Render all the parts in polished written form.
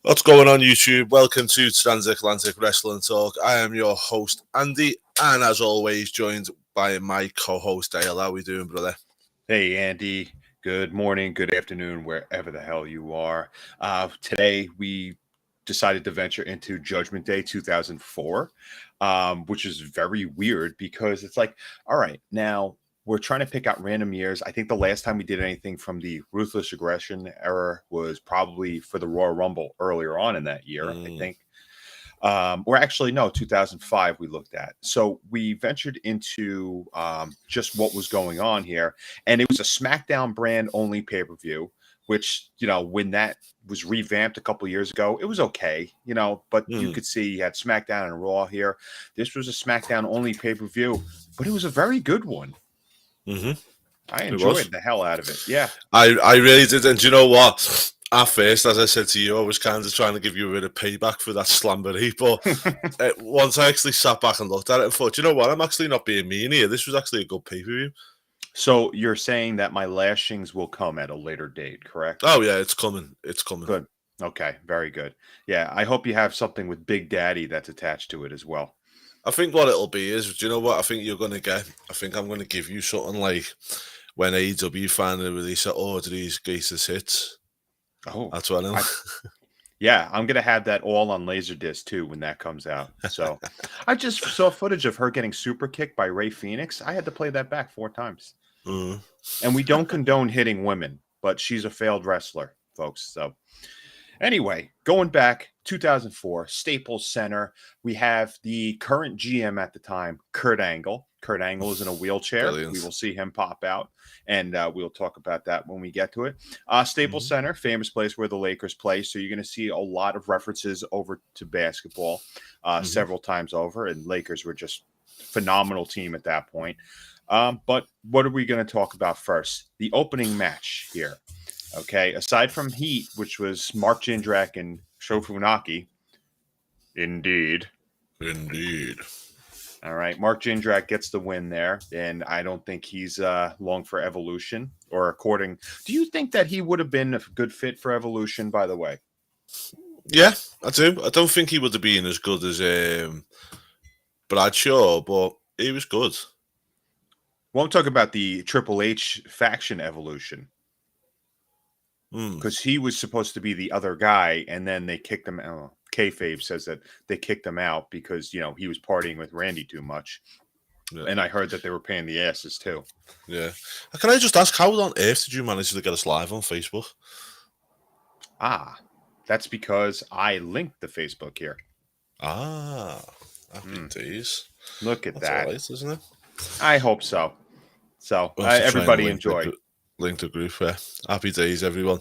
What's going on, YouTube? Welcome to Transatlantic Wrestling Talk. I am your host, Andy, and as always, joined by my co-host, Dale. How are we doing, brother? Hey, Andy. Good morning, good afternoon, wherever the hell you are. Today, we decided to venture into Judgment Day 2004, which is very weird because it's like, all right, now we're trying to pick out random years. I think the last time we did anything from the Ruthless Aggression era was probably for the Royal Rumble earlier on in that year, I think. Or actually, no, 2005 we looked at. So we ventured into just what was going on here. And it was a SmackDown brand only pay-per-view, which, you know, when that was revamped a couple of years ago, it was okay, you know, but you could see you had SmackDown and Raw here. This was a SmackDown only pay-per-view, but it was a very good one. I enjoyed the hell out of it. Yeah. I really did. And do you know what? At first, as I said to you, I was kind of trying to give you a bit of payback for that slambery. But once I actually sat back and looked at it and thought, you know what? I'm actually not being mean here. This was actually a good pay-per-view. So you're saying that my lashings will come at a later date, correct? Oh, yeah, it's coming. It's coming. Good. Okay, very good. Yeah, I hope you have something with Big Daddy that's attached to it as well. I think what it'll be is, do you know what I think you're going to get? I think I'm going to give you something like when AEW finally release Audrey's Greatest Hits. Oh, that's what I know. Yeah, I'm gonna have that all on Laserdisc too when that comes out. So I just saw footage of her getting super kicked by Ray Phoenix. I had to play that back 4 times. And we don't condone hitting women, but she's a failed wrestler, folks. So anyway, going back 2004, Staples Center, we have the current GM at the time, Kurt Angle. Kurt Angle is in a wheelchair. Brilliant. We will see him pop out, and we'll talk about that when we get to it. Staples Center, famous place where the Lakers play, so you're going to see a lot of references over to basketball several times over, and Lakers were just a phenomenal team at that point. But what are we going to talk about first? The opening match here. Okay, aside from Heat, which was Mark Jindrak and Sho Funaki. Indeed. All right, Mark Jindrak gets the win there, and I don't think he's long for Evolution. Or according, do you think that he would have been a good fit for Evolution? By the way, yeah, I do. I don't think he would have been as good as Bradshaw, but he was good. Won't talk about the Triple H faction Evolution because he was supposed to be the other guy, and then they kicked him out. Kayfabe says that they kicked him out because, you know, he was partying with Randy too much. Yeah. And I heard that they were paying the asses too. Yeah. Can I just ask, how on earth did you manage to get us live on Facebook? That's because I linked the Facebook here. Happy days. Look at That's that. All right, isn't it? I hope so. So everybody enjoy. Link the group, yeah. Happy days, everyone.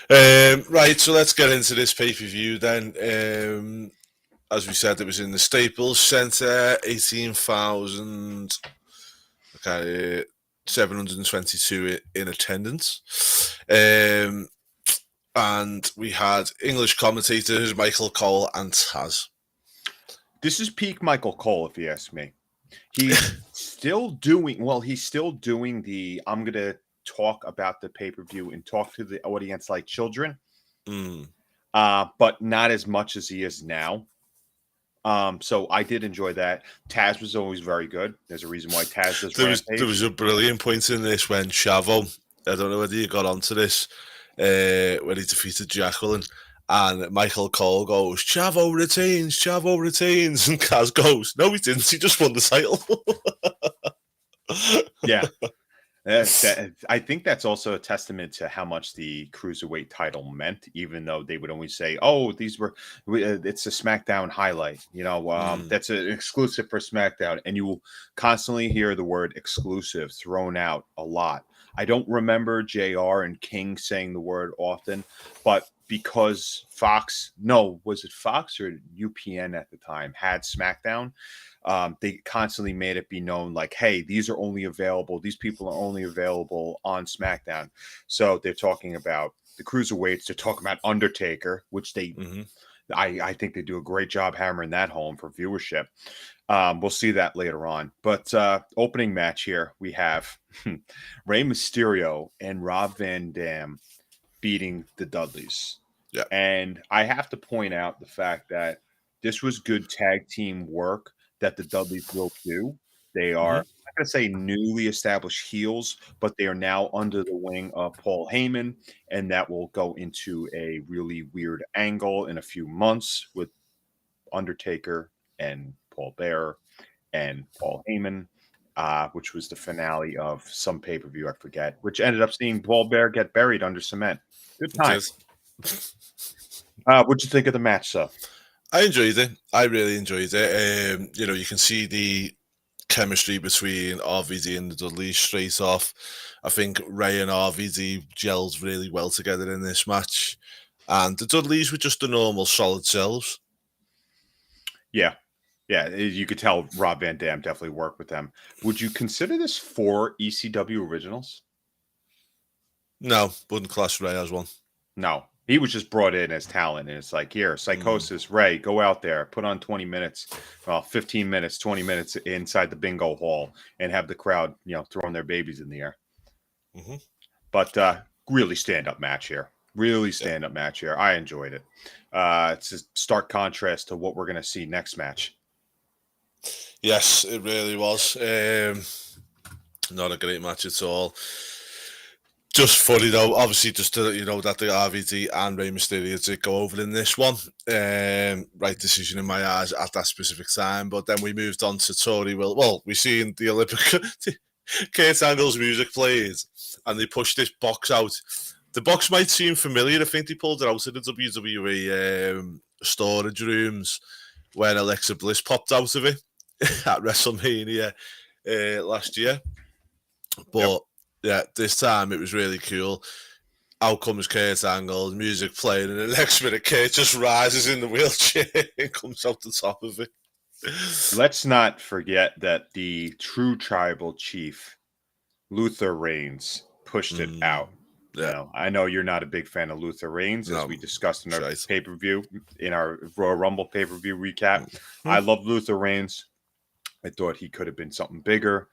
Right, so let's get into this pay-per-view then. As we said, it was in the Staples Center, 722 in attendance. And we had English commentators, Michael Cole and Taz. This is peak Michael Cole, if you ask me. He's still doing the I'm going to talk about the pay-per-view and talk to the audience like children, but not as much as he is now. So I did enjoy that. Taz was always very good. There's a reason why Taz does there was a brilliant point in this when Chavo, I don't know whether you got onto this, when he defeated Jacqueline, and Michael Cole goes, Chavo retains, and Kaz goes, no he didn't, he just won the title. Yeah. I think that's also a testament to how much the Cruiserweight title meant, even though they would always say, oh, it's a SmackDown highlight. You know, that's an exclusive for SmackDown. And you will constantly hear the word exclusive thrown out a lot. I don't remember JR and King saying the word often, but because was it Fox or UPN at the time had SmackDown? They constantly made it be known like, hey, these people are only available on SmackDown. So they're talking about the Cruiserweights, they're talking about Undertaker, which I think they do a great job hammering that home for viewership. We'll see that later on. But opening match here, we have Rey Mysterio and Rob Van Dam beating the Dudleys. Yeah. And I have to point out the fact that this was good tag team work that the Dudleys will do. They are, I'm not going to say newly established heels, but they are now under the wing of Paul Heyman. And that will go into a really weird angle in a few months with Undertaker and Paul Bearer and Paul Heyman, which was the finale of some pay-per-view, I forget, which ended up seeing Paul Bearer get buried under cement. Good time. What'd you think of the match, sir? I enjoyed it. I really enjoyed it. You can see the chemistry between RVD and the Dudleys straight off. I think Ray and RVD gelled really well together in this match. And the Dudleys were just the normal solid selves. Yeah. Yeah, you could tell Rob Van Dam definitely worked with them. Would you consider this 4 ECW originals? No, wouldn't class Ray as one. No. He was just brought in as talent, and it's like, here, Psychosis, Ray, go out there, put on 20 minutes, 15 minutes, 20 minutes inside the bingo hall, and have the crowd, throwing their babies in the air. But really stand-up match here. Really stand-up match here. I enjoyed it. It's a stark contrast to what we're going to see next match. Yes, it really was. Not a great match at all. Just funny though, obviously, just to that the RVD and Rey Mysterio did go over in this one. Right decision in my eyes at that specific time. But then we moved on to Tori Will. Well, we seen the Olympic Kurt Angle's music plays, and they pushed this box out. The box might seem familiar. I think they pulled it out of the WWE storage rooms when Alexa Bliss popped out of it at WrestleMania last year. But yeah, this time it was really cool. Out comes Kurt Angle, music playing, and the next minute Kurt just rises in the wheelchair and comes out the top of it. Let's not forget that the true tribal chief, Luther Reigns, pushed it out. Yeah. I know you're not a big fan of Luther Reigns, as we discussed in our pay-per-view, in our Royal Rumble pay-per-view recap. I love Luther Reigns. I thought he could have been something bigger.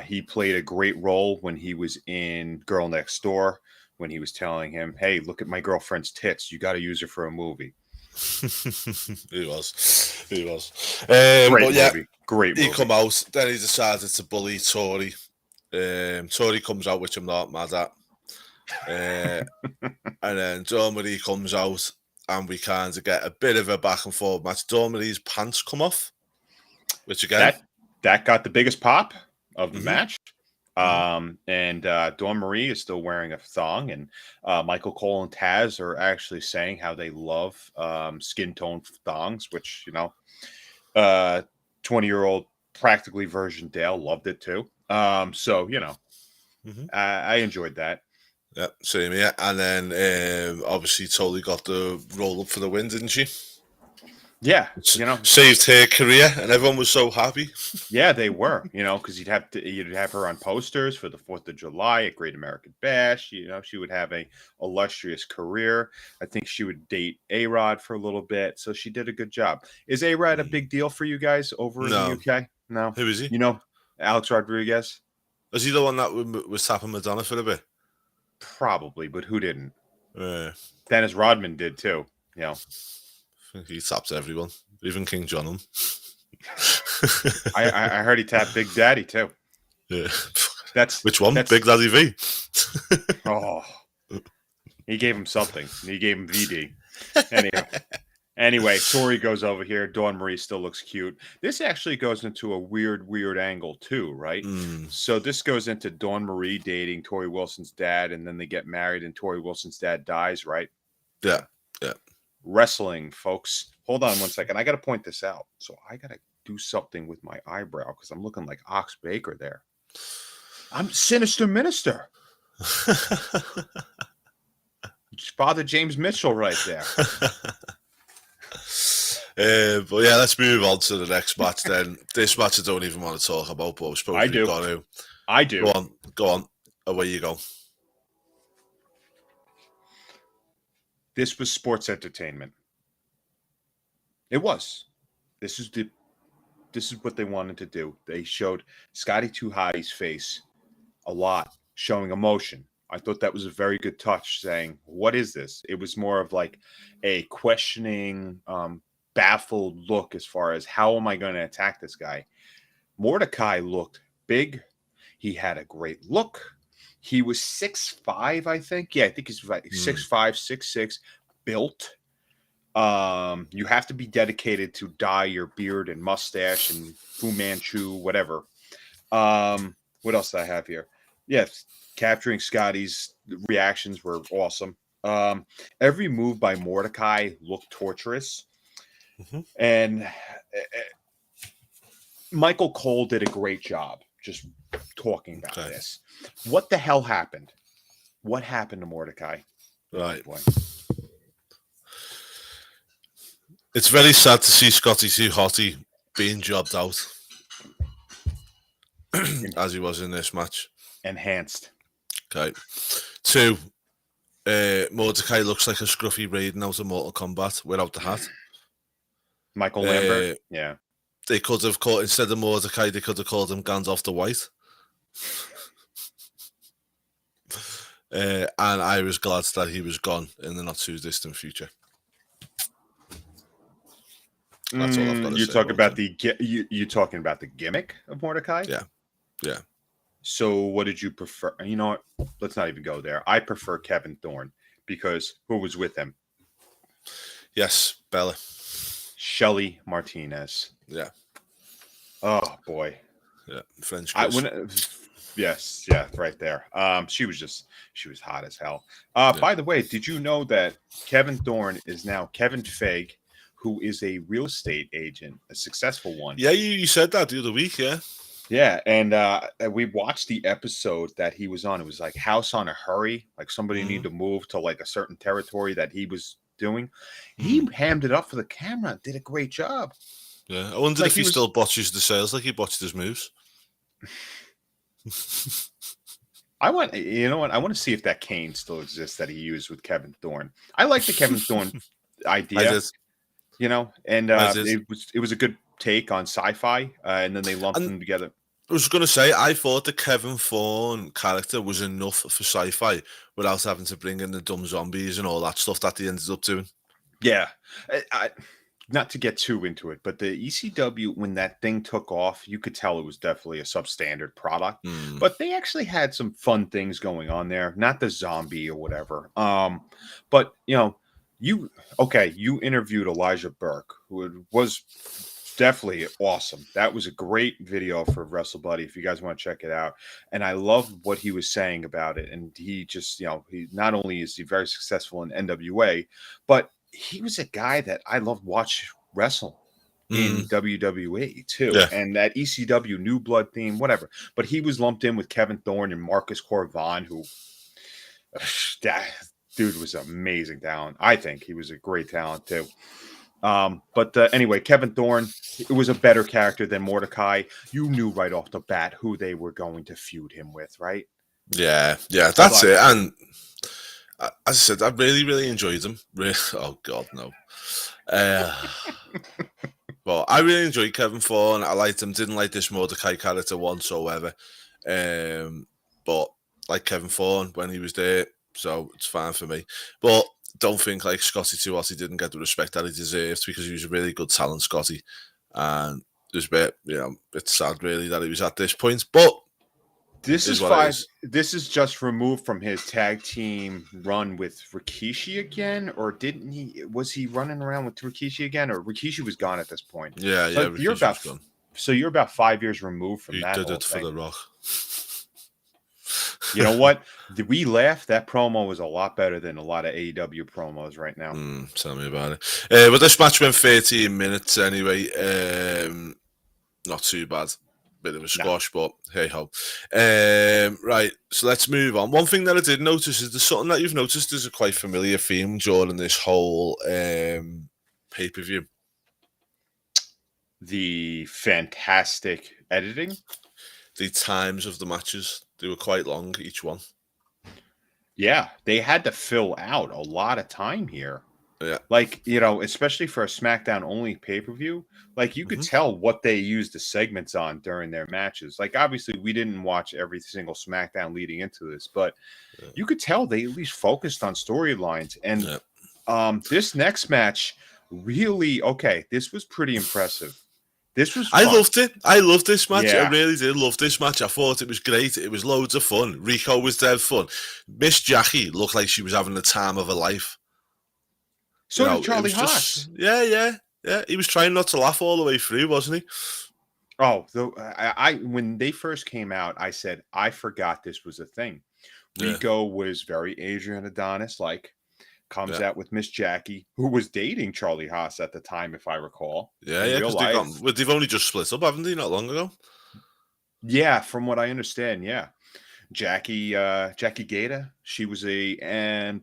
He played a great role when he was in Girl Next Door, when he was telling him, hey, look at my girlfriend's tits. You got to use her for a movie. He was. Great movie. Great movie. He come out, then he decided to bully Tori. Tori comes out, which I'm not mad at. And then Dawn Marie comes out, and we kind of get a bit of a back and forth match. Dawn Marie's pants come off, which again, that got the biggest pop of the match. And Dawn Marie is still wearing a thong, and Michael Cole and Taz are actually saying how they love skin tone thongs, which 20-year-old practically Virgin Dale loved it too. So I enjoyed that. Yeah, same here. And then obviously Totally got the roll up for the win, didn't she? Yeah, saved her career, and everyone was so happy. Yeah, they were, because you'd have her on posters for the 4th of July at Great American Bash. She would have a illustrious career. I think she would date A-Rod for a little bit, so she did a good job. Is A-Rod a big deal for you guys over in the UK? No. Who is he? Alex Rodriguez. Was he the one that was tapping Madonna for a bit? Probably, but who didn't? Dennis Rodman did too. He taps everyone, even King John. I heard he tapped Big Daddy too. Yeah, which one? Big Daddy V. Oh, he gave him something. He gave him VD. Anyway, Tori goes over here. Dawn Marie still looks cute. This actually goes into a weird angle too, right? So this goes into Dawn Marie dating Tori Wilson's dad, and then they get married, and Tori Wilson's dad dies, right? Yeah. Wrestling, folks. Hold on one second. I got to point this out. So I got to do something with my eyebrow because I'm looking like Ox Baker there. I'm Sinister Minister. Father James Mitchell right there. But yeah, let's move on to the next match then. This match I don't even want to talk about, but I suppose we've got to. I do. Go on. Away you go. This was sports entertainment. It was. This is the this is what they wanted to do. They showed Scotty 2 Hotty's face a lot, showing emotion. I thought that was a very good touch, saying, "What is this?" It was more of like a questioning, baffled look as far as how am I going to attack this guy. Mordecai looked big. He had a great look. He was 6'5", I think. Yeah, I think he's like 6'5", 6'6", built. You have to be dedicated to dye your beard and mustache and Fu Manchu, whatever. What else do I have here? Yes, capturing Scotty's reactions were awesome. Every move by Mordecai looked torturous. And Michael Cole did a great job just talking about this. What the hell happened? What happened to Mordecai? Right. Oh, boy. It's very sad to see Scotty 2 Hotty being jobbed out as he was in this match. Enhanced. Okay. 2, Mordecai looks like a scruffy Raiden out of Mortal Kombat without the hat. Michael Lambert. Yeah. They could have called, instead of Mordecai, they could have called him Gandalf the White. And I was glad that he was gone in the not too distant future. That's all I've got to say. You're talking about the gimmick of Mordecai? Yeah. Yeah. So what did you prefer? You know what? Let's not even go there. I prefer Kevin Thorne because who was with him? Yes, Bella. Shelly Martinez. Yeah. Oh boy. Yeah. French kiss. Yes, yeah, right there. She was hot as hell. By the way, did you know that Kevin Thorne is now Kevin Feige, who is a real estate agent, a successful one? Yeah, you said that the other week, yeah. Yeah, and we watched the episode that he was on. It was like House on a Hurry, like somebody needed to move to like a certain territory that he was doing. He hammed it up for the camera, did a great job. Yeah, I wondered if he still botches the sales like he botched his moves. I want to see if that cane still exists that he used with Kevin Thorne. I like the Kevin Thorne idea, and it was a good take on sci-fi, and then they lumped them together. I was going to say, I thought the Kevin Thorne character was enough for sci-fi without having to bring in the dumb zombies and all that stuff that they ended up doing. Yeah. Not to get too into it, but the ECW, when that thing took off, you could tell it was definitely a substandard product. But they actually had some fun things going on there. Not the zombie or whatever. But, you interviewed Elijah Burke, who was definitely awesome. That was a great video for WrestleBuddy if you guys want to check it out. And I love what he was saying about it. And he just, he not only is he very successful in NWA, but he was a guy that I loved watch wrestle in WWE too. Yeah. And that ECW New Blood theme, whatever. But he was lumped in with Kevin Thorne and Marcus Corvon, who that dude was amazing talent. I think he was a great talent too. But anyway, Kevin Thorne, it was a better character than Mordecai. You knew right off the bat who they were going to feud him with, right? Yeah, that's it. And as I said, I really, really enjoyed them. Oh, God, no. Well, I really enjoyed Kevin Thorne. I liked him. Didn't like this Mordecai character whatsoever. But like Kevin Thorne when he was there, so it's fine for me. But don't think like Scotty 2 Hotty didn't get the respect that he deserved because he was a really good talent, Scotty. And there's a bit, it's sad really that he was at this point. But this is just removed from his tag team run with Rikishi again, or was he running around with Rikishi again, or Rikishi was gone at this point? Yeah, so you're about 5 years removed from that. He did it for The Rock. You know what? Did we laugh? That promo was a lot better than a lot of AEW promos right now. Tell me about it. But this match went 13 minutes anyway. Not too bad. Bit of a squash, but hey ho. Right, so let's move on. One thing that I did notice is there's something that you've noticed is a quite familiar theme during this whole pay-per-view. The fantastic editing. The times of the matches, they were quite long, each one. Yeah, they had to fill out a lot of time here. Yeah. Like, you know, especially for a SmackDown only pay-per-view, like you could tell what they used the segments on during their matches. Like obviously we didn't watch every single SmackDown leading into this, but you could tell they at least focused on storylines. And this next match really this was pretty impressive. This was I fun. loved it. I loved this match. I Yeah. really did love this match. I thought it was great. It was loads of fun. Rico was dead fun. Miss Jackie looked like she was having the time of her life. So did it Charlie was Haas. yeah. He was trying not to laugh all the way through, wasn't he? Oh, I when they first came out, I said I forgot this was a thing. Rico was very Adrian Adonis like. Comes out with Miss Jackie, who was dating Charlie Haas at the time, if I recall. Yeah, in real life. they've only just split up, haven't they? Not long ago. Yeah, from what I understand, yeah. Jackie Gata, she was a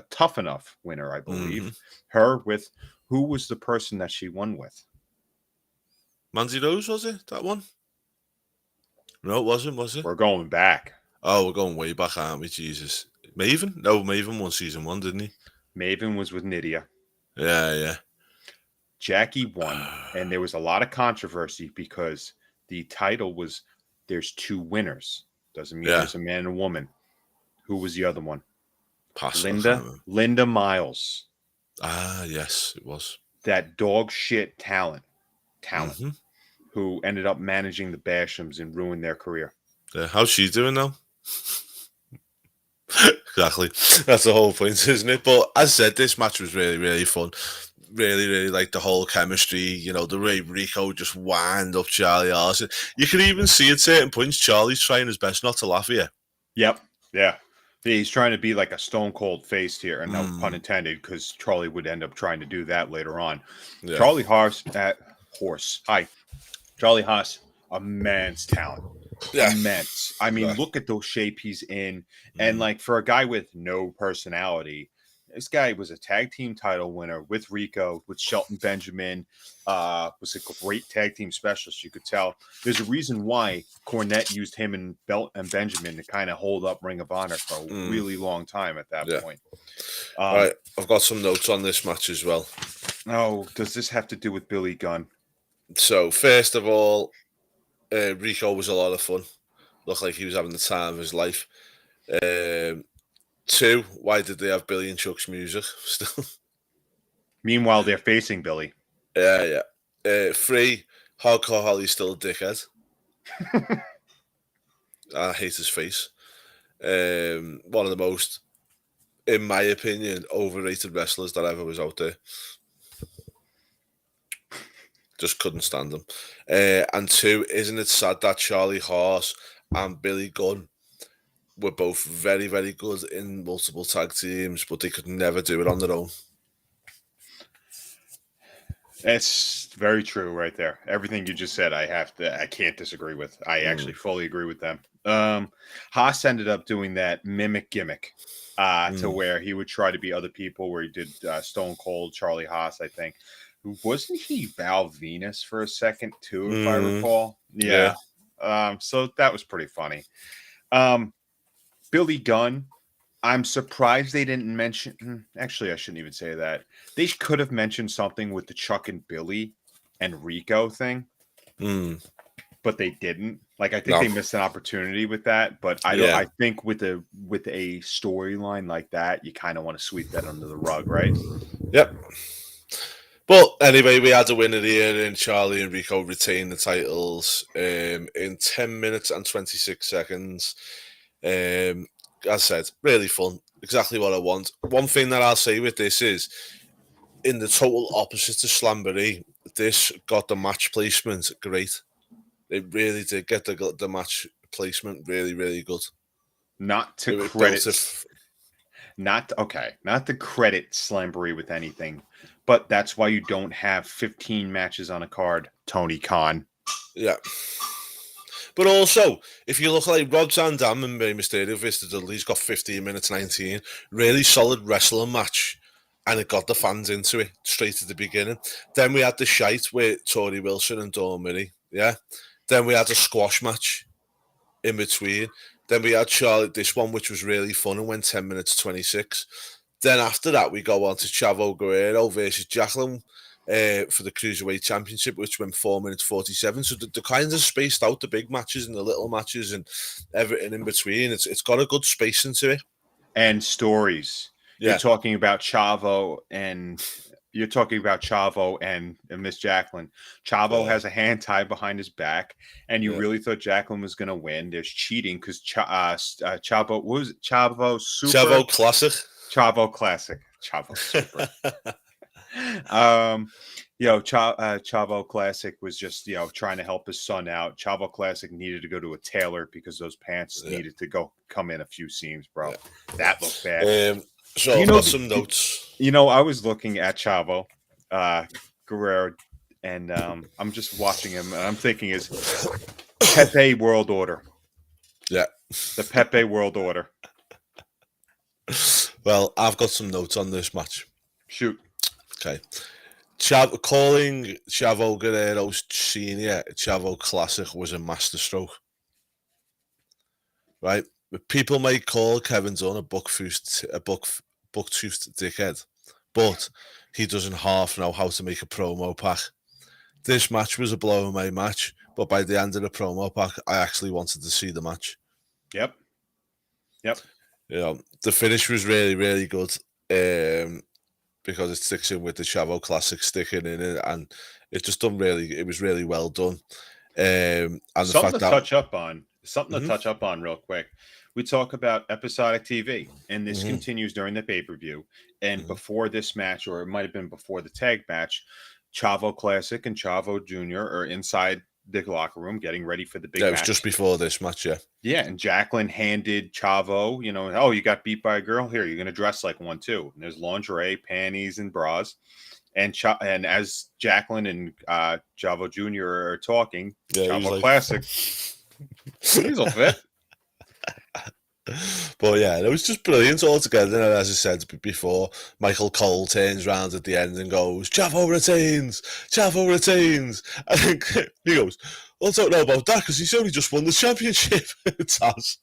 Tough Enough winner, I believe. Her with who was the person that she won with? Mandy Rose, was it that one? No, it wasn't. Was it? We're going back. Oh, we're going way back, aren't we? Jesus. Maven? No, Maven won season 1, didn't he? Maven was with Nydia. Yeah. Jackie won, and there was a lot of controversy because the title was there's 2 winners. Doesn't mean there's a man and a woman. Who was the other one? Linda Miles. Ah, yes, it was. That dog shit talent, who ended up managing the Bashams and ruined their career. Yeah, how's she doing now? Exactly. That's the whole point, isn't it? But as I said, this match was really, really fun. Really like the whole chemistry, you know, the way Rico just wind up Charlie Haas. You can even see at certain points Charlie's trying his best not to laugh at you. Yep. Yeah. He's trying to be like a stone cold face here, and no pun intended, because Charlie would end up trying to do that later on. Yeah. Charlie Haas, immense talent. Yeah. Immense. I mean, look at the shape he's in. And like for a guy with no personality, this guy was a tag team title winner with Rico, with Shelton Benjamin, was a great tag team specialist. You could tell there's a reason why Cornette used him and Benjamin to kind of hold up Ring of Honor for a really long time at that point. All right, I've got some notes on this match as well. Oh, does this have to do with Billy Gunn? So first of all, Rico was a lot of fun. Looked like he was having the time of his life. 2, why did they have Billy and Chuck's music still? Meanwhile, they're facing Billy. Yeah. 3, Hardcore Holly's still a dickhead. I hate his face. One of the most, in my opinion, overrated wrestlers that ever was out there. Just couldn't stand him. And 2, isn't it sad that Charlie Haas and Billy Gunn were both very, very good in multiple tag teams, but they could never do it on their own? It's very true right there. Everything you just said, I can't disagree with. I actually fully agree with them. Haas ended up doing that mimic gimmick to where he would try to be other people, where he did Stone Cold, Charlie Haas, I think. Wasn't he Val Venus for a second too, if I recall? Yeah. So that was pretty funny. Billy Gunn, I'm surprised they didn't mention. Actually, I shouldn't even say that. They could have mentioned something with the Chuck and Billy and Rico thing, but they didn't. Like, I think they missed an opportunity with that. But I don't. I think with a storyline like that, you kind of want to sweep that under the rug, right? Yep. But anyway, we had a winner here, and Charlie and Rico retained the titles in 10 minutes and 26 seconds. As I said, really fun. Exactly what I want. One thing that I'll say with this is, in the total opposite to Slamboree, this got the match placement great. It really did get the match placement really, really good. Not to credit Slamboree with anything, but that's why you don't have 15 matches on a card, Tony Khan. Yeah. But also, if you look like Rob Van Dam and Rey Mysterio Vista Dudley's got 15 minutes 19, really solid wrestling match, and it got the fans into it straight at the beginning. Then we had the shite with Tori Wilson and Dawn Murray, yeah. Then we had a squash match in between. Then we had Charlotte, this one, which was really fun and went 10 minutes 26. Then after that, we go on to Chavo Guerrero versus Jacqueline for the Cruiserweight Championship, which went 4 minutes 47. So they're kind of spaced out the big matches and the little matches and everything in between. It's got a good space into it. And stories. Yeah. You're talking about Chavo and Miss Jacqueline. Chavo has a hand tied behind his back, and you really thought Jacqueline was going to win. There's cheating because Chavo, what was it? Chavo Super? Chavo Classic. Chavo Classic. Chavo Super. Chavo Classic was just, trying to help his son out. Chavo Classic needed to go to a tailor because those pants needed to come in a few seams, bro. That looked bad. So I've got some notes. I was looking at Chavo Guerrero, and I'm just watching him, and I'm thinking is Pepe World Order. Yeah. The Pepe World Order. Well, I've got some notes on this match. Shoot. Okay. Calling Chavo Guerrero Senior Chavo Classic was a masterstroke. Right? People may call Kevin Dunn a buck-toothed dickhead, but he doesn't half know how to make a promo pack. This match was a blow-away match, but by the end of the promo pack, I actually wanted to see the match. Yep. The finish was really, really good. Because it sticks in with the Chavo Classic sticking in it, and it just it was really well done. And something to touch up on real quick. We talk about episodic TV, and this continues during the pay-per-view. And before this match, or it might have been before the tag match, Chavo Classic and Chavo Jr. are inside the locker room getting ready for the big match. It was just before this match, yeah. Yeah, and Jacqueline handed Chavo, oh, you got beat by a girl? Here, you're going to dress like one, too. And there's lingerie, panties, and bras. And as Jacqueline and Chavo Jr. are talking, Chavo Classic, these will fit. But yeah, it was just brilliant altogether. And as I said before, Michael Cole turns around at the end and goes, Chavo retains. I think he goes, I don't know about that because he's only just won the championship. Taz.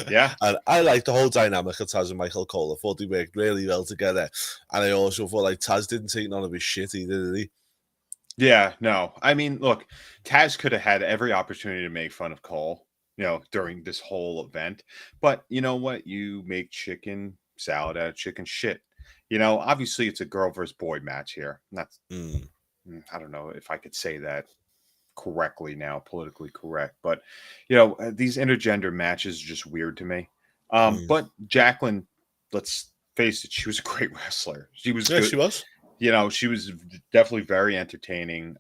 Yeah. And I like the whole dynamic of Taz and Michael Cole. I thought they worked really well together. And I also thought like Taz didn't take none of his shit either, did he? Yeah, no. I mean, look, Taz could have had every opportunity to make fun of Cole, during this whole event. But you know what? You make chicken salad out of chicken shit. Obviously it's a girl versus boy match here. That's I don't know if I could say that correctly now, politically correct, but these intergender matches are just weird to me. But Jacqueline, let's face it, she was a great wrestler. She was good. She was. She was definitely very entertaining.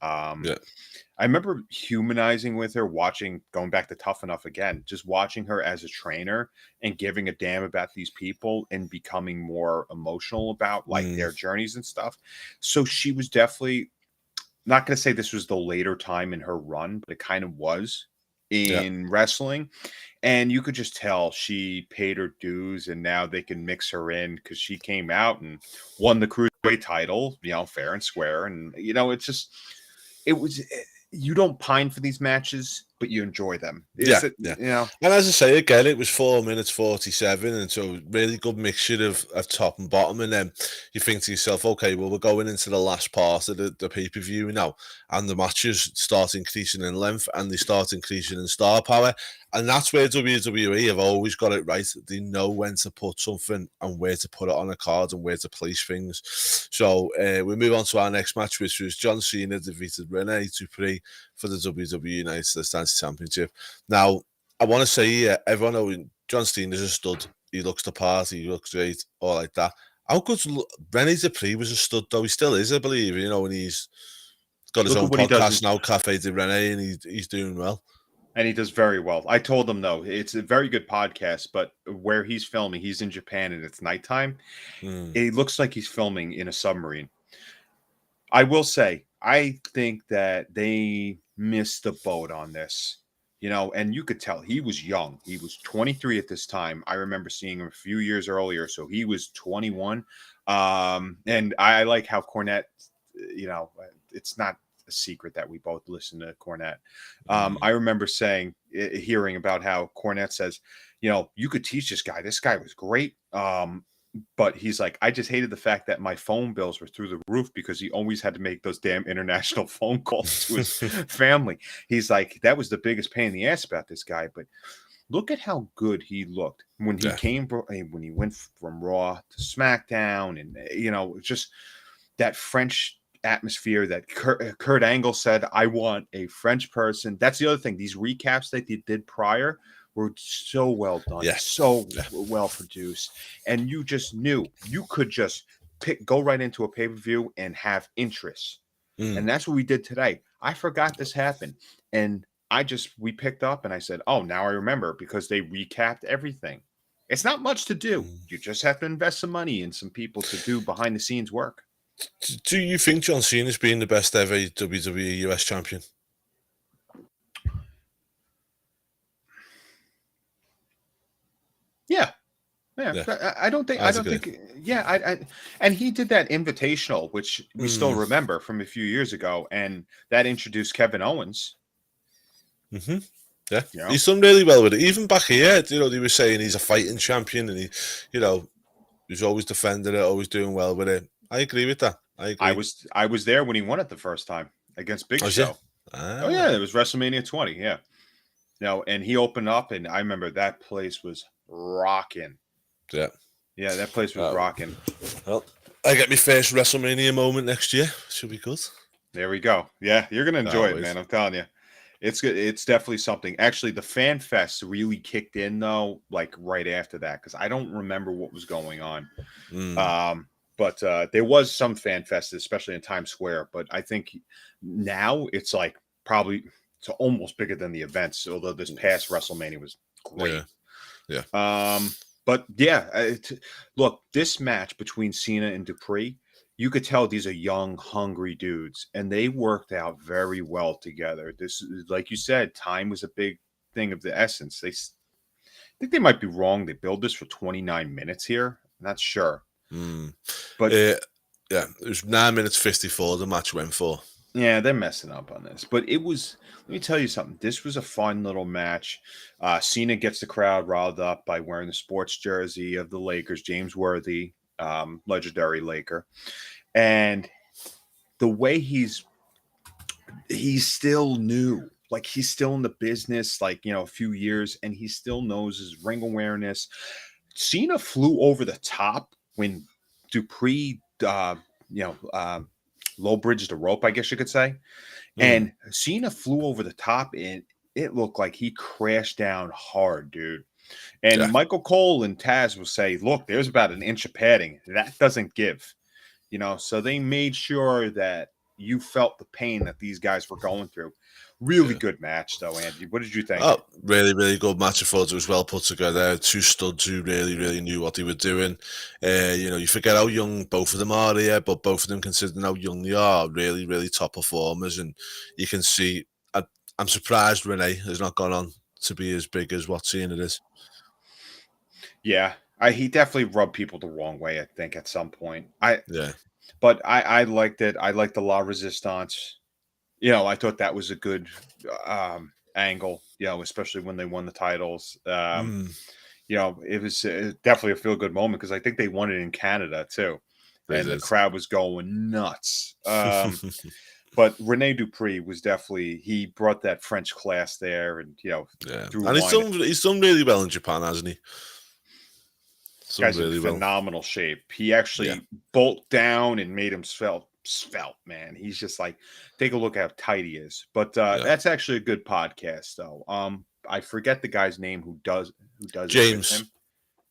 I remember humanizing with her, going back to Tough Enough again, just watching her as a trainer and giving a damn about these people and becoming more emotional about their journeys and stuff. So she was definitely, not going to say this was the later time in her run, but it kind of was in wrestling. And you could just tell she paid her dues, and now they can mix her in because she came out and won the Cruiserweight title, fair and square. And, you don't pine for these matches, but you enjoy them. And as I say again, it was 4 minutes 47, and so really good mixture of top and bottom. And then you think to yourself, okay, well, we're going into the last part of the pay-per-view now, and the matches start increasing in length and they start increasing in star power. And that's where WWE have always got it right. They know when to put something and where to put it on a card and where to place things. So we move on to our next match, which was John Cena defeated Rene Dupree for the WWE United States Championship. Now, I want to say, everyone knows John Cena's a stud. He looks the part. He looks great, all like that. How good Rene Dupree was a stud, though. He still is, I believe, and he's got his own podcast now, Cafe de Rene, and he's doing well. And he does very well. I told him, though, it's a very good podcast, but where he's filming, he's in Japan and it's nighttime. It looks like he's filming in a submarine. I will say, I think that they missed the boat on this, and you could tell he was young. He was 23 at this time. I remember seeing him a few years earlier, so he was 21. And I like how Cornette, it's not a secret that we both listen to Cornette. I remember hearing about how Cornette says, you could teach this guy. This guy was great. But he's like, I just hated the fact that my phone bills were through the roof because he always had to make those damn international phone calls to his family. He's like, that was the biggest pain in the ass about this guy. But look at how good he looked when he Yeah. came, when he went from Raw to SmackDown, and just that French atmosphere that Kurt Angle said, I want a French person. That's the other thing. These recaps that they did prior were so well done, Yeah. so Yeah. well produced. And you just knew you could just go right into a pay-per-view and have interest. And that's what we did today. I forgot this happened. And we picked up and I said, oh, now I remember, because they recapped everything. It's not much to do. You just have to invest some money in some people to do behind the scenes work. Do you think John Cena's been the best ever WWE US champion? Yeah. I don't think. And he did that invitational, which we still remember from a few years ago, and that introduced Kevin Owens. Mm-hmm. Yeah, he's done really well with it. Even back here, they were saying he's a fighting champion, and he's always defending it, always doing well with it. I agree with that. I agree. I was there when he won it the first time against Big Show. Oh yeah, it was WrestleMania 20. Yeah, and he opened up, and I remember that place was rocking. Yeah, that place was rocking. Well, I get my first WrestleMania moment next year. Should be good. There we go. Yeah, you're gonna enjoy it, man. I'm telling you. It's good. It's definitely something. Actually, the Fan Fest really kicked in though, like right after that, because I don't remember what was going on. But there was some Fan Fest, especially in Times Square. But I think now it's like probably it's almost bigger than the events. Although this past WrestleMania was great. Yeah. But yeah, look, this match between Cena and Dupree, you could tell these are young, hungry dudes, and they worked out very well together. This, like you said, time was a big thing of the essence. I think they might be wrong. They billed this for 29 minutes here. I'm not sure. But it was 9 minutes 54 the match went for. Yeah, they're messing up on this. But it was, let me tell you something. This was a fun little match. Cena gets the crowd riled up by wearing the sports jersey of the Lakers, James Worthy, legendary Laker. And the way he's still new. Like, he's still in the business, like, a few years, and he still knows his ring awareness. Cena flew over the top when Dupree, low bridged the rope, I guess you could say. And Cena flew over the top, and it looked like he crashed down hard, dude. And Michael Cole and Taz will say, look, there's about an inch of padding. That doesn't give. So they made sure that you felt the pain that these guys were going through. Really good match, though, Andy. What did you think? Oh, really, really good match. I thought it was well put together. Two studs who really, really knew what they were doing. You forget how young both of them are here, but both of them, considering how young they are, really, really top performers. And you can see, I'm surprised Renee has not gone on to be as big as what Cena is. Yeah, he definitely rubbed people the wrong way, I think, at some point. But I liked it. I liked the La Resistance. I thought that was a good angle, especially when they won the titles. It was definitely a feel-good moment because I think they won it in Canada, too. The crowd was going nuts. But Rene Dupree was definitely, he brought that French class there. And, and he's done really well in Japan, hasn't he? Guy's really in phenomenal shape. He actually bulked down and made him svelte, man. He's just like, take a look at how tight he is. But that's actually a good podcast, though. I forget the guy's name who does James. It with him.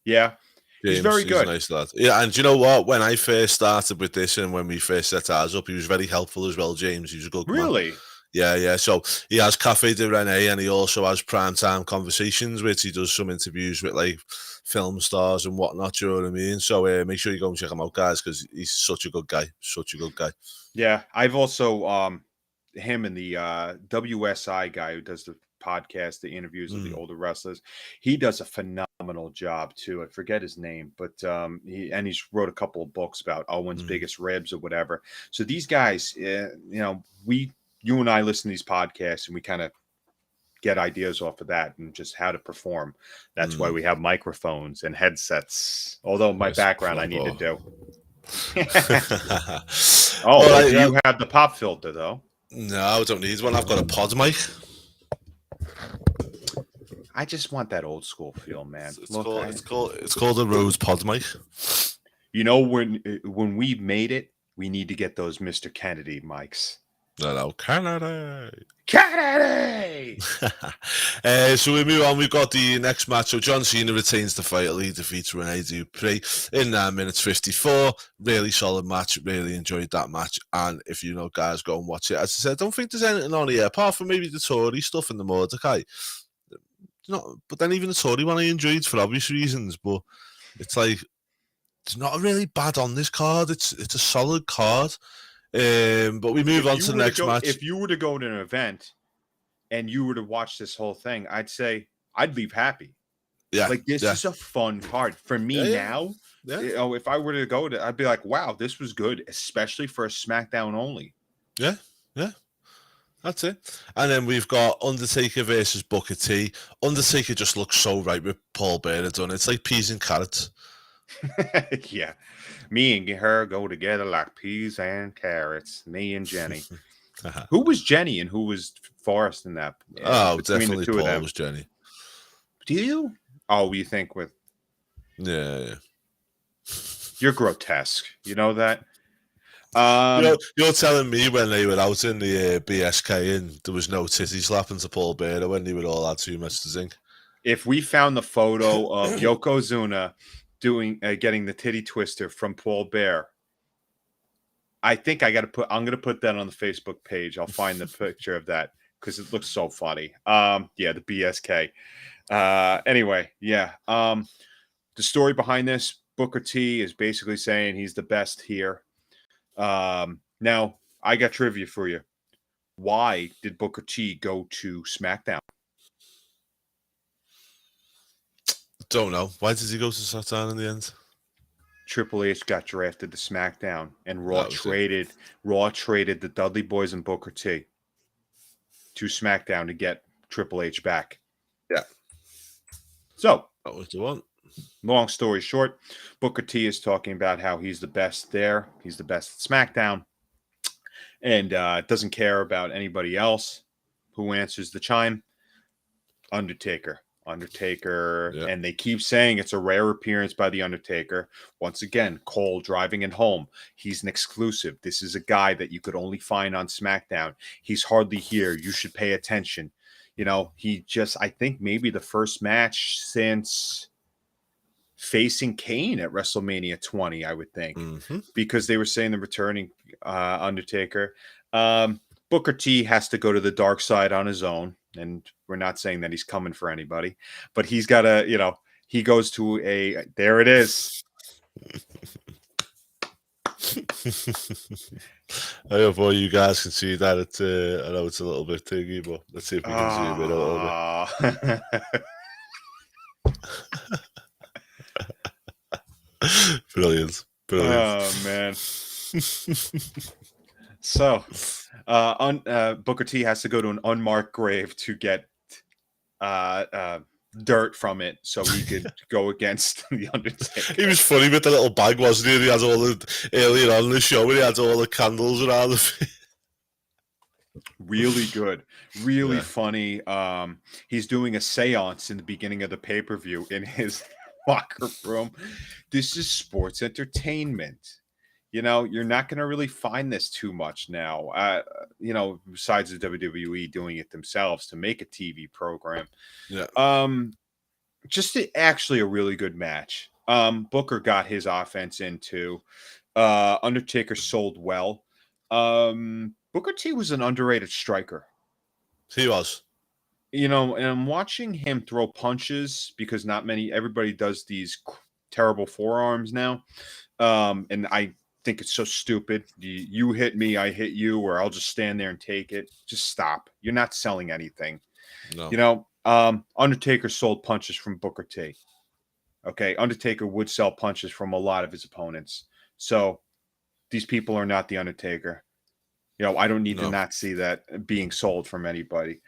Yeah, James, he's very good. A nice lad. Yeah, and do you know what? When I first started with this and when we first set ours up, he was very helpful as well. James, he was a good really. Man. Yeah. So he has Cafe de Rene, and he also has primetime conversations, which he does some interviews with like film stars and whatnot. Do you know what I mean? So make sure you go and check him out, guys, because he's such a good guy. Yeah, I've also him and the WSI guy who does the podcast, the interviews of the older wrestlers. He does a phenomenal job too. I forget his name, but he's wrote a couple of books about Owen's biggest ribs or whatever. So these guys, you and I listen to these podcasts and we kind of get ideas off of that and just how to perform. That's why we have microphones and headsets. Although my background I need to do. Do you have the pop filter though? No, I don't need one. I've got a pod mic. I just want that old school feel, man. It's called a Rode pod mic. You know, when we made it, we need to get those Mr. Kennedy mics. No, Kennedy. So we move on. We've got the next match. So John Cena retains the title. He defeats Rene Dupree in 9 minutes 54. Really solid match. Really enjoyed that match. And if you know, guys, go and watch it. As I said, I don't think there's anything on here apart from maybe the Tory stuff and the Mordecai. But then even the Tory one I enjoyed for obvious reasons. But it's like it's not really bad on this card. It's a solid card. But we move on to the next match. If you were to go to an event and you were to watch this whole thing, I'd say I'd leave happy. Yeah, like this is a fun card for me now. Yeah. You know, if I were to go to, I'd be like, wow, this was good, especially for a SmackDown only. Yeah. That's it. And then we've got Undertaker versus Booker T. Undertaker just looks so right with Paul Bearer done. It's like peas and carrots. Yeah. Me and her go together like peas and carrots. Me and Jenny. Who was Jenny and who was Forrest in that? Definitely the Paul was Jenny. Do you? Oh, you think with... Yeah. You're grotesque. You know that? You're telling me when they were out in the BSK and there was no titty slapping to Paul Bearer when they were all had too much to drink? If we found the photo of Yokozuna getting the titty twister from Paul Bearer, I think I'm gonna put that on the Facebook page. I'll find the picture of that because it looks so funny. The BSK. Anyway, yeah. The story behind this, Booker T is basically saying he's the best here. Now I got trivia for you. Why did Booker T go to SmackDown? Don't know. Why did he go to SmackDown in the end? Triple H got drafted to SmackDown, and Raw traded the Dudley Boys and Booker T to SmackDown to get Triple H back. Yeah. So that was the one. Long story short, Booker T is talking about how he's the best there. He's the best at SmackDown, and doesn't care about anybody else. Who answers the chime? Undertaker. And they keep saying it's a rare appearance by the Undertaker. Once again, Cole driving it home. He's an exclusive. This is a guy that you could only find on SmackDown. He's hardly here. You should pay attention. You know, I think maybe the first match since facing Kane at WrestleMania 20, I would think, because they were saying the returning Undertaker. Booker T has to go to the dark side on his own. And we're not saying that he's coming for anybody, but he's got to, he goes to there it is. I hope all you guys can see that. I know it's a little bit tiggy, but let's see if we can zoom in a little bit. Brilliant. Oh, man. So, Booker T has to go to an unmarked grave to get dirt from it so he could go against the Undertaker. He was funny with the little bag, wasn't he? He had all earlier on in the show, he had all the candles around the feet. Really good. Really funny. He's doing a seance in the beginning of the pay-per-view in his locker room. This is sports entertainment. You're not going to really find this too much now, besides the WWE doing it themselves to make a TV program. Yeah. Just actually a really good match. Booker got his offense into. Undertaker sold well. Booker T was an underrated striker. He was. And I'm watching him throw punches because everybody does these terrible forearms now. And I think it's so stupid. You hit me, I hit you, or I'll just stand there and take it. Just stop. You're not selling anything. No. Undertaker sold punches from Booker T. Okay, Undertaker would sell punches from a lot of his opponents. So these people are not the Undertaker. I don't need to not see that being sold from anybody.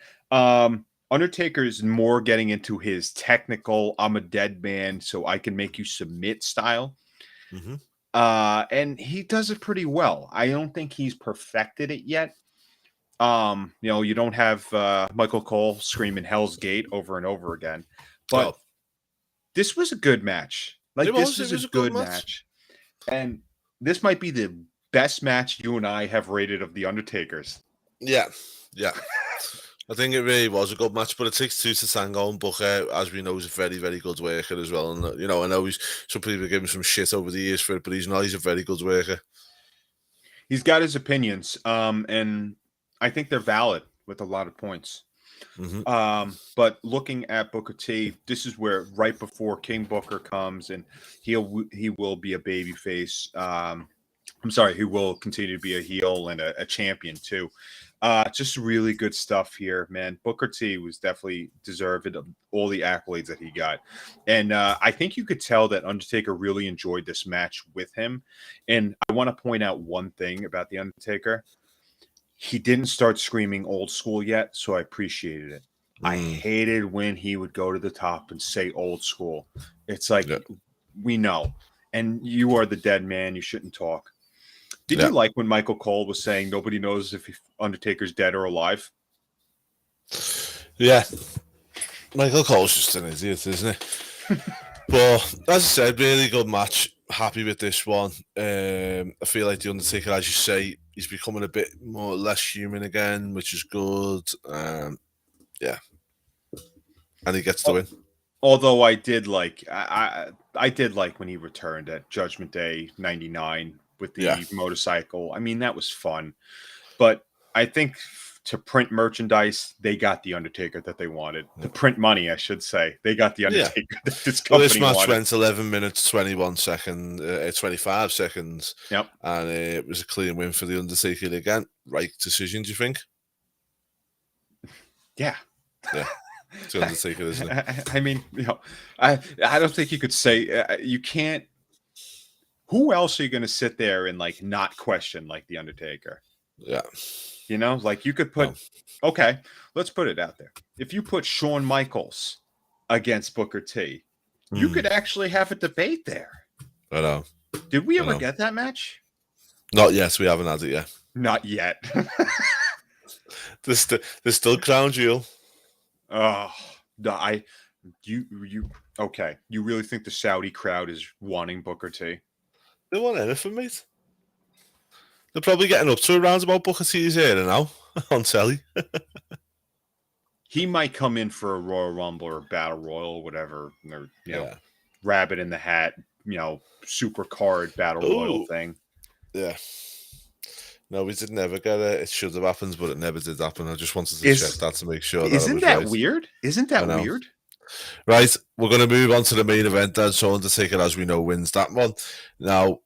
Undertaker is more getting into his technical, I'm a dead man, so I can make you submit style. Mm-hmm. And he does it pretty well. I don't think he's perfected it yet. You don't have Michael Cole screaming Hell's Gate over and over again. But Oh, this was a good match. Like, this it was a was a good good match. match. And this might be the best match you and I have rated of the Undertakers. Yeah. I think it really was a good match, but it takes two to tango. And Booker, as we know, is a very, very good worker as well. And I know some people give him some shit over the years for it, but he's not. He's a very good worker. He's got his opinions, and I think they're valid with a lot of points. Mm-hmm. But looking at Booker T, this is where right before King Booker comes, and he will be a babyface. I'm sorry, he will continue to be a heel and a champion too. Just really good stuff here, man. Booker T was definitely deserved of all the accolades that he got. And I think you could tell that Undertaker really enjoyed this match with him. And I want to point out one thing about The Undertaker. He didn't start screaming old school yet, so I appreciated it. I hated when he would go to the top and say old school. It's like, we know. And you are the dead man. You shouldn't talk. Did you like when Michael Cole was saying nobody knows if Undertaker's dead or alive? Yeah. Michael Cole's just an idiot, isn't he? But as I said, really good match. Happy with this one. I feel like The Undertaker, as you say, he's becoming a bit less human again, which is good. Yeah. And he gets the win. Although I did like I did like when he returned at Judgment Day 99 with the motorcycle. I mean, that was fun. But I think to print merchandise, they got the Undertaker that they wanted. To print money, I should say. They got the Undertaker that this company this match wanted. went 11 minutes, 21 seconds, 25 seconds. Yep. And it was a clean win for the Undertaker again. Right decision, do you think? Yeah. Yeah. It's the Undertaker, isn't it? I mean, I don't think you could say you can't. Who else are you going to sit there and like not question like the Undertaker? Yeah. Like you could put. Okay, let's put it out there. If you put Shawn Michaels against Booker T, you could actually have a debate there. I know. Did we ever get that match? Not yet. We haven't had it yet. Not yet. There's still Crown Jewel. Oh, no, you okay? You really think the Saudi crowd is wanting Booker T? They want anything, mate. They're probably getting up to around about Booker T's era now on telly. He might come in for a Royal Rumble or Battle Royal or whatever. Or, Rabbit in the Hat, super card Battle Royal thing. Yeah. No, we did never get it. It should have happened, but it never did happen. I just wanted to check that to make sure that Isn't that right. weird? Isn't that weird? Right, we're going to move on to the main event then. So Undertaker, as we know, wins that one. Now,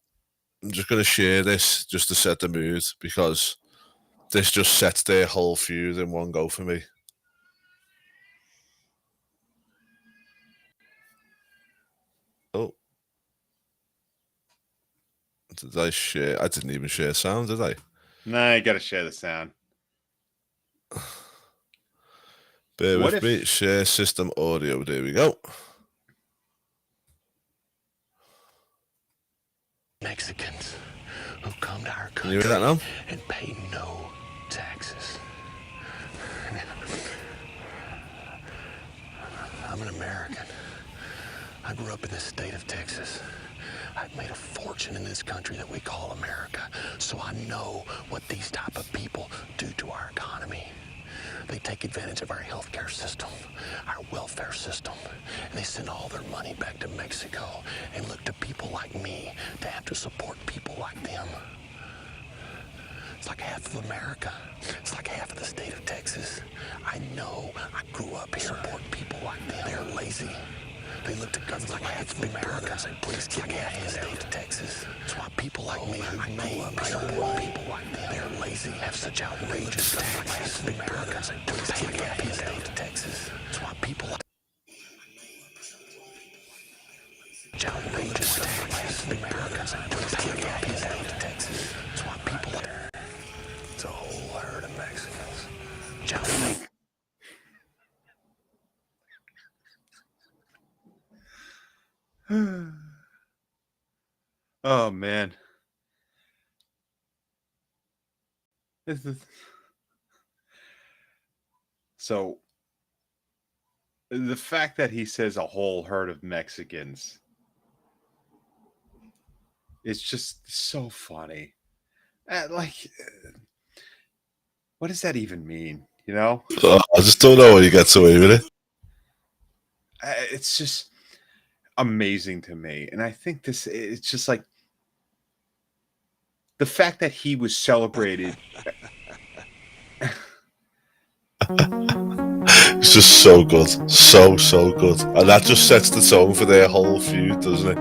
I'm just going to share this just to set the mood because this just sets their whole feud in one go for me. Oh. Did I share? I didn't even share sound, did I? Nah, you got to share the sound. Bear with me. Share system audio. There we go. Mexicans who come to our country Can you hear that now? and pay no taxes. I'm an American. I grew up in the state of Texas. I've made a fortune in this country that we call America, so I know what these type of people do to our economy. They take advantage of our healthcare system, our welfare system, and they send all their money back to Mexico and look to people like me to have to support people like them. It's like half of America. It's like half of the state of Texas. I know. I grew up here. Support people like them. They're lazy. They look to government like half of America and say, please get me out of the state of Texas. That's why people like me who grew up here support people like them. They're lazy, have such outrageous taxes. Like half of America and say, please get me out of the state of Texas. That's why people like outrageous taxes. America and say, please get me out of the state of Texas. That's why people like it's a whole herd of Mexicans. Oh man. So the fact that he says a whole herd of Mexicans is just so funny. What does that even mean? You know, I just don't know how he gets away with it. it's just amazing to me. And I think it's just like the fact that he was celebrated. It's just so good. So good. And that just sets the tone for their whole feud, doesn't it?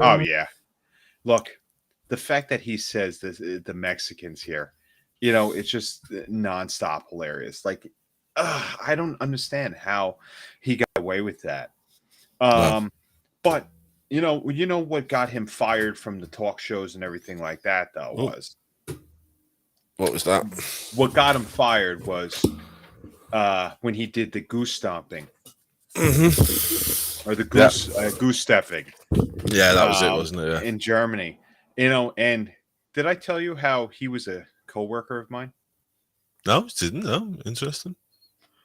Oh, yeah. Look, the fact that he says the Mexicans here, it's just nonstop hilarious. Like, I don't understand how he got away with that. No. But you know what got him fired from the talk shows and everything like that, though, was What was that? what got him fired was when he did the goose stomping or the goose stepping. Yeah, that was it, wasn't it? Yeah. In Germany, and did I tell you how he was a coworker of mine? No, it didn't. No, interesting.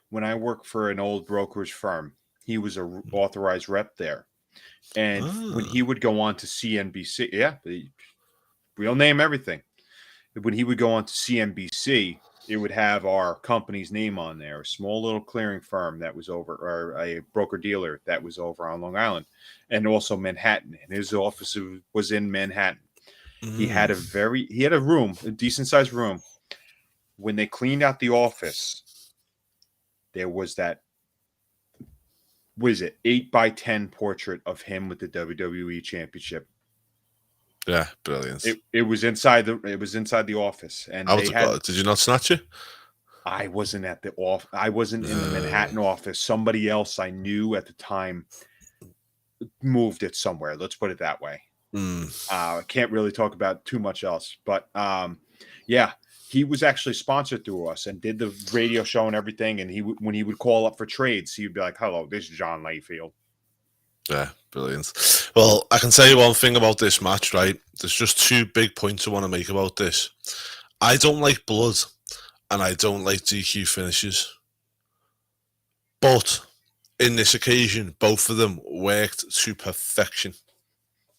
When I worked for an old brokerage firm, he was a authorized rep there. And when he would go on to CNBC, we'll name everything. When he would go on to CNBC, it would have our company's name on there, a small little clearing firm that was over, or a broker dealer that was over on Long Island, and also Manhattan. And his office was in Manhattan. He had a room, a decent sized room. When they cleaned out the office, there was that, what is it, 8x10 portrait of him with the WWE Championship. Yeah, brilliant. It was inside the office, and did you not snatch it? I wasn't at the off. I wasn't in the Manhattan office. Somebody else I knew at the time moved it somewhere. Let's put it that way. I can't really talk about too much else, but yeah, he was actually sponsored through us and did the radio show and everything. And when he would call up for trades, he would be like, "Hello, this is John Layfield." Yeah, brilliant. Well, I can tell you one thing about this match, right? There's just two big points I want to make about this. I don't like blood, and I don't like DQ finishes. But in this occasion, both of them worked to perfection.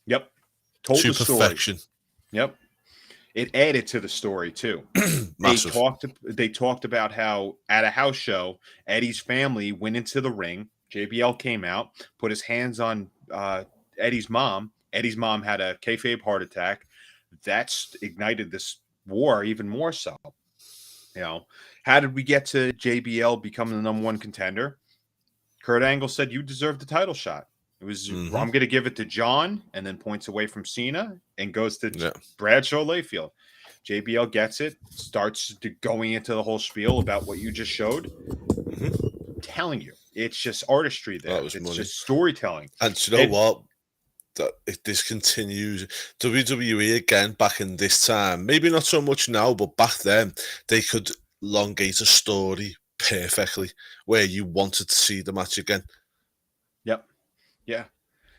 Yep. Told to the perfection. Story. Yep. It added to the story too. They talked about how at a house show, Eddie's family went into the ring. JBL came out, put his hands on Eddie's mom. Eddie's mom had a kayfabe heart attack. That's ignited this war even more so. How did we get to JBL becoming the #1 contender? Kurt Angle said, "You deserve the title shot." It was, I'm going to give it to John, and then points away from Cena and goes to Bradshaw Layfield. JBL gets it, starts going into the whole spiel about what you just showed. I'm telling you, it's just artistry there. It's just storytelling. And you know what? If this continues, WWE again back in this time, maybe not so much now, but back then, they could elongate a story perfectly where you wanted to see the match again. Yep.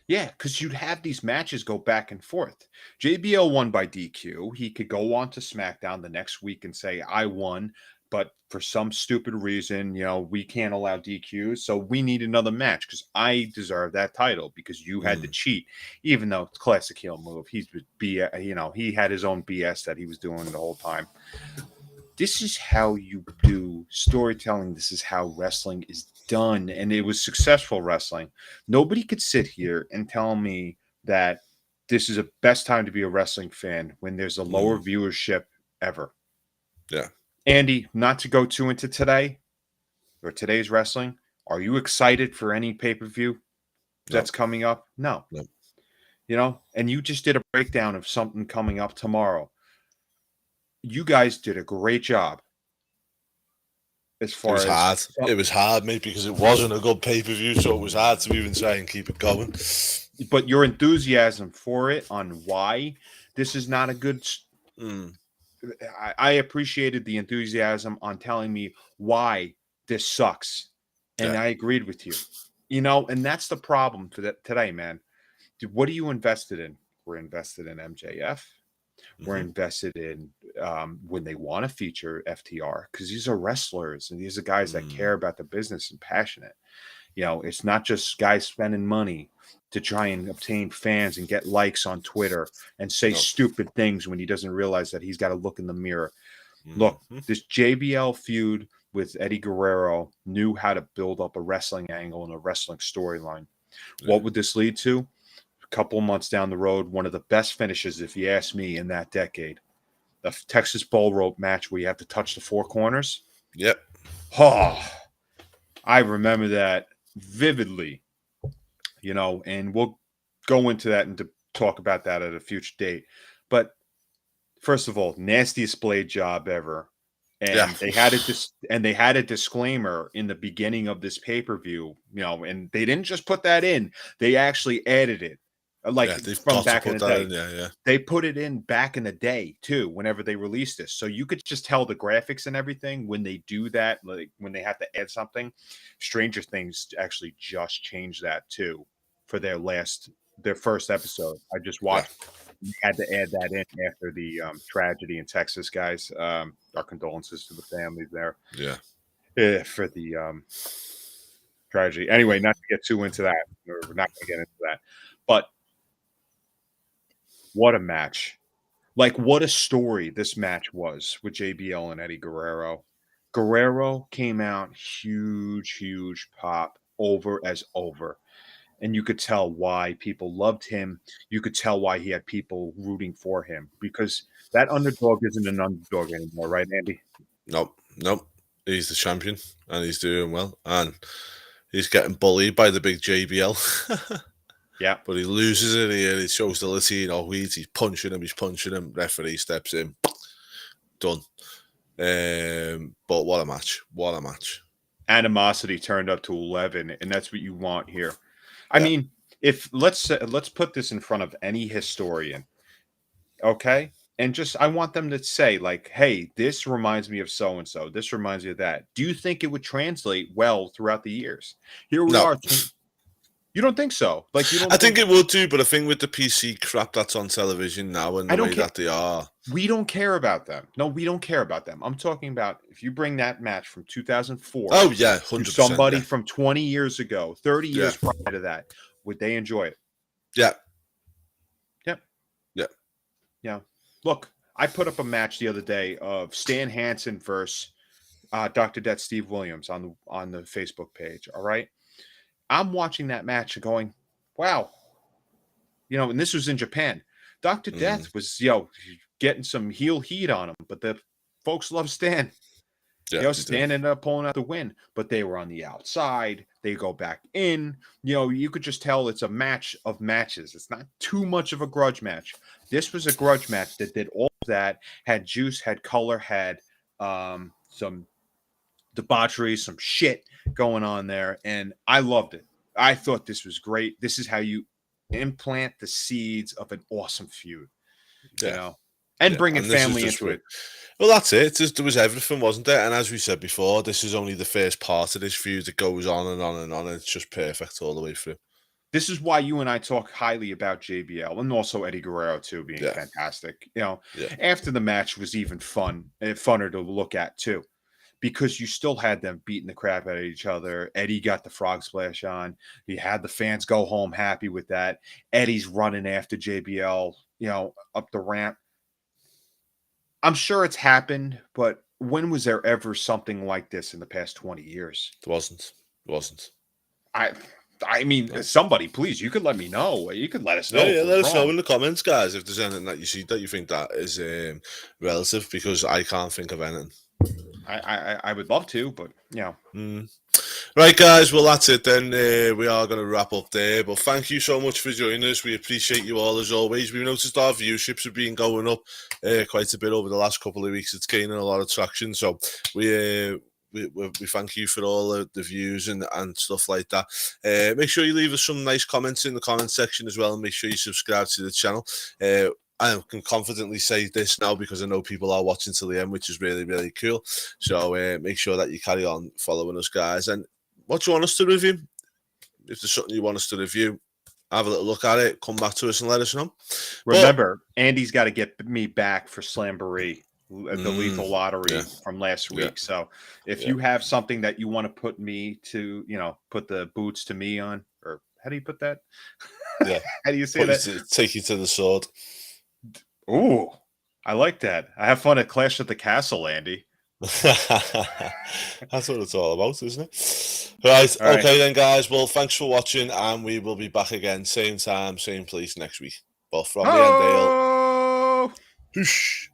Yeah, because you'd have these matches go back and forth. JBL won by DQ. He could go on to SmackDown the next week and say, "I won, but for some stupid reason, we can't allow DQ, so we need another match because I deserve that title because you had to cheat." Even though it's classic heel move, he had his own BS that he was doing the whole time. This is how you do storytelling. This is how wrestling is done. And it was successful wrestling. Nobody could sit here and tell me that this is the best time to be a wrestling fan when there's a lower viewership ever. Yeah. Andy, not to go too into today or today's wrestling, are you excited for any pay-per-view that's coming up? No. And you just did a breakdown of something coming up tomorrow. You guys did a great job. As far as hard. It was hard, mate, because it wasn't a good pay-per-view, so it was hard to even try and keep it going. But your enthusiasm for it on why this is not a good... I appreciated the enthusiasm on telling me why this sucks. And I agreed with you. And that's the problem for today, man. what are you invested in? We're invested in MJF. We're Mhm. invested in when they want to feature FTR, because these are wrestlers and these are guys that care about the business and passionate. It's not just guys spending money to try and obtain fans and get likes on Twitter and say No. stupid things when he doesn't realize that he's got to look in the mirror. Look, Mhm. this JBL feud with Eddie Guerrero knew how to build up a wrestling angle and a wrestling storyline. What would this lead to? A couple months down the road, one of the best finishes, if you ask me, in that decade. The Texas bull rope match where you have to touch the four corners. Yep. Oh, I remember that vividly, and we'll go into that and to talk about that at a future date. But first of all, nastiest blade job ever. Yeah. And they had a disclaimer in the beginning of this pay-per-view, and they didn't just put that in, they actually added it. Like Yeah, they've from got to back in put the that day. in. Yeah. They put it in back in the day too, whenever they released this. So you could just tell the graphics and everything when they do that, like when they have to add something. Stranger Things actually just changed that too for their first episode. I just Yeah. watched. We had to add that in after the tragedy in Texas, guys. Our condolences to the families there Yeah. for the tragedy. Anyway, not to get too into that. We're not going to get into that. But what a match. Like, what a story this match was with JBL and Eddie Guerrero. Guerrero came out huge pop over as over. And you could tell why people loved him. You could tell why he had people rooting for him, because that underdog isn't an underdog anymore, right, Andy? Nope. He's the champion and he's doing well. And he's getting bullied by the big JBL. Yeah. But he loses it here. He shows the Latino weeds. He's punching him. Referee steps in. Done. But what a match. Animosity turned up to 11, and that's what you want here. I mean, if let's put this in front of any historian, okay? And just I want them to say, like, hey, this reminds me of so and so. This reminds me of that. Do you think it would translate well throughout the years? Here we No. are. You don't think so? Like, you don't I think it would do, but I think with the PC crap that's on television now and the way that they are. We don't care about them. No, we don't care about them. I'm talking about if you bring that match from 2004. Oh, yeah, 100%. To somebody from 20 years ago, 30 years Yeah. prior to that, would they enjoy it? Yeah. Yep. Yeah. Yeah. Look, I put up a match the other day of Stan Hansen versus Dr. Death Steve Williams on the Facebook page. All right. I'm watching that match and going, wow. And this was in Japan. Dr. Death was, getting some heel heat on him, but the folks love Stan. Yeah, Stan ended up pulling out the win, but they were on the outside. They go back in. You could just tell it's a match of matches. It's not too much of a grudge match. This was a grudge match that did all of that, had juice, had color, had some debauchery, some shit going on there, and I loved it. I thought this was great. This is how you implant the seeds of an awesome feud, and bring a family into it. Well, that's it. There was everything, wasn't there? And as we said before, this is only the first part of this feud. It goes on and on and on. And it's just perfect all the way through. This is why you and I talk highly about JBL and also Eddie Guerrero too being fantastic. After the match was even funner to look at too, because you still had them beating the crap out of each other. Eddie got the frog splash on. He had the fans go home happy with that. Eddie's running after JBL, up the ramp. I'm sure it's happened, but when was there ever something like this in the past 20 years? It wasn't. I mean, somebody, please, you could let me know. You could let us know. Yeah, let us know in the comments, guys, if there's anything that you see that you think that is relative, because I can't think of anything. I would love to, but Right, guys, well, that's it then. We are going to wrap up there, but thank you so much for joining us. We appreciate you all as always. We've noticed our viewerships have been going up quite a bit over the last couple of weeks. It's gaining a lot of traction, so we thank you for all the views and stuff like that. Make sure you leave us some nice comments in the comment section as well, and make sure you subscribe to the channel. I can confidently say this now because I know people are watching till the end, which is really, really cool. So make sure that you carry on following us, guys. And what do you want us to review? If there's something you want us to review, have a little look at it, come back to us and let us know. Remember, Andy's got to get me back for Slamboree, the Lethal Lottery from last week. So if you have something that you want to put me to, put the boots to me on, or how do you put that? Yeah. How do you say that? Take you to the sword. Ooh, I like that. I have fun at Clash at the Castle, Andy. That's what it's all about, isn't it? Right. Okay then, guys. Well, thanks for watching, and we will be back again, same time, same place next week. But from the end, Dale. Whoosh.